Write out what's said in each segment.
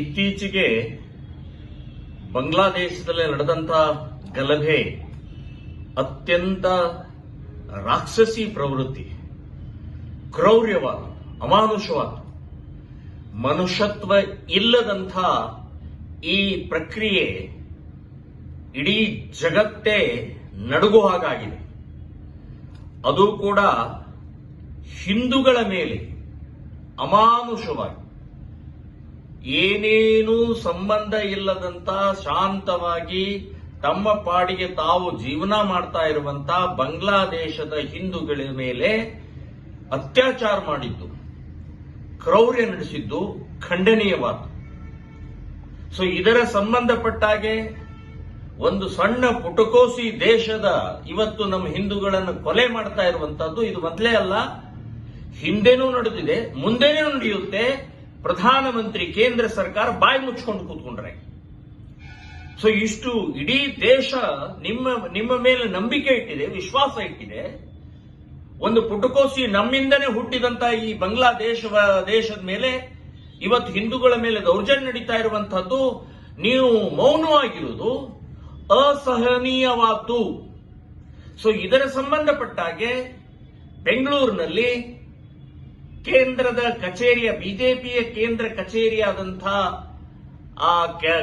ಇತ್ತೀಚೆಗೆ ಬಾಂಗ್ಲಾದೇಶದಲ್ಲಿ ನಡೆದಂತ ಗಲಭೆ ಅತ್ಯಂತ ರಾಕ್ಷಸಿ ಪ್ರವೃತ್ತಿ, ಕ್ರೌರ್ಯವಾದ, ಅಮಾನುಷವಾದ, ಮನುಷ್ಯತ್ವ ಇಲ್ಲದಂಥ ಈ ಪ್ರಕ್ರಿಯೆ ಇಡೀ ಜಗತ್ತೇ ನಡುಗೋ ಹಾಗಾಗಿದೆ. ಅದು ಕೂಡ ಹಿಂದೂಗಳ ಮೇಲೆ ಅಮಾನುಷವಾಗಿ ಏನೇನೂ ಸಂಬಂಧ ಇಲ್ಲದಂತ ಶಾಂತವಾಗಿ ತಮ್ಮ ಪಾಡಿಗೆ ತಾವು ಜೀವನ ಮಾಡ್ತಾ ಇರುವಂತ ಬಾಂಗ್ಲಾದೇಶದ ಹಿಂದೂಗಳ ಮೇಲೆ ಅತ್ಯಾಚಾರ ಮಾಡಿದ್ದು, ಕ್ರೌರ್ಯ ನಡೆಸಿದ್ದು ಖಂಡನೀಯವಾದ. ಸೊ ಇದರ ಸಂಬಂಧಪಟ್ಟಾಗೆ ಒಂದು ಸಣ್ಣ ಪುಟಕೋಸಿ ದೇಶದ ಇವತ್ತು ನಮ್ಮ ಹಿಂದೂಗಳನ್ನು ಕೊಲೆ ಮಾಡ್ತಾ ಇರುವಂತದ್ದು ಇದು ಮೊದಲೇ ಅಲ್ಲ, ಹಿಂದೆನೂ ನಡೆದಿದೆ, ಮುಂದೆನೂ ನಡೆಯುತ್ತೆ. ಪ್ರಧಾನಮಂತ್ರಿ ಕೇಂದ್ರ ಸರ್ಕಾರ ಬಾಯಿ ಮುಚ್ಕೊಂಡು ಕೂತ್ಕೊಂಡ್ರೆ. ಸೊ ಇಷ್ಟು ಇಡೀ ದೇಶ ನಿಮ್ಮ ಮೇಲೆ ನಂಬಿಕೆ ಇಟ್ಟಿದೆ, ವಿಶ್ವಾಸ ಇಟ್ಟಿದೆ. ಒಂದು ಪುಟಕೋಸಿ ನಮ್ಮಿಂದನೇ ಹುಟ್ಟಿದಂತ ಈ ದೇಶದ ಮೇಲೆ ಇವತ್ತು ಹಿಂದೂಗಳ ಮೇಲೆ ದೌರ್ಜನ್ಯ ನಡೀತಾ ಇರುವಂತಹದ್ದು, ನೀವು ಮೌನವಾಗಿರುವುದು ಅಸಹನೀಯವಾದ್ದು. ಸೊ ಇದರ ಸಂಬಂಧಪಟ್ಟಾಗೆ ಬೆಂಗಳೂರಿನಲ್ಲಿ ಕೇಂದ್ರದ ಕಚೇರಿಯ ಬಿಜೆಪಿಯ ಕೇಂದ್ರ ಕಚೇರಿಯಾದಂತಹ ಆ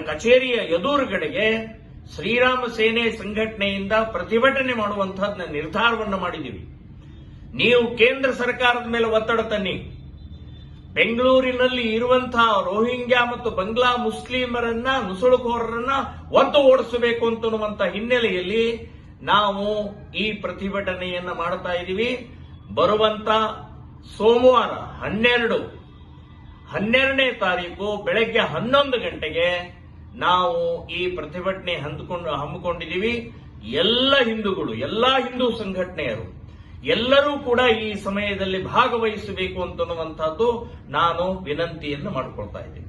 ಕಚೇರಿಯ ಎದುರುಗಡೆಗೆ ಶ್ರೀರಾಮ ಸೇನೆ ಸಂಘಟನೆಯಿಂದ ಪ್ರತಿಭಟನೆ ಮಾಡುವಂತಹ ನಿರ್ಧಾರವನ್ನು ಮಾಡಿದ್ದೀವಿ. ನೀವು ಕೇಂದ್ರ ಸರ್ಕಾರದ ಮೇಲೆ ಒತ್ತಡ ತನ್ನಿ. ಬೆಂಗಳೂರಿನಲ್ಲಿ ಇರುವಂತಹ ರೋಹಿಂಗ್ಯಾ ಮತ್ತು ಬಾಂಗ್ಲಾ ಮುಸ್ಲಿಮರನ್ನ, ನುಸುಳುಕೋರರನ್ನ ಒದ್ದು ಓಡಿಸಬೇಕು ಅಂತನ್ನುವಂತ ಹಿನ್ನೆಲೆಯಲ್ಲಿ ನಾವು ಈ ಪ್ರತಿಭಟನೆಯನ್ನ ಮಾಡ್ತಾ ಇದ್ದೀವಿ. ಬರುವಂತ ಸೋಮವಾರ 12ನೇ ತಾರೀಕು ಬೆಳಗ್ಗೆ 11 ಗಂಟೆಗೆ ನಾವು ಈ ಪ್ರತಿಭಟನೆ ಹಮ್ಮಿಕೊಂಡಿದ್ದೀವಿ. ಎಲ್ಲ ಹಿಂದೂಗಳು, ಎಲ್ಲಾ ಹಿಂದೂ ಸಂಘಟನೆಯರು ಎಲ್ಲರೂ ಕೂಡ ಈ ಸಮಯದಲ್ಲಿ ಭಾಗವಹಿಸಬೇಕು ಅಂತನ್ನುವಂತಹದ್ದು ನಾನು ವಿನಂತಿಯನ್ನು ಮಾಡಿಕೊಳ್ತಾ ಇದ್ದೀನಿ.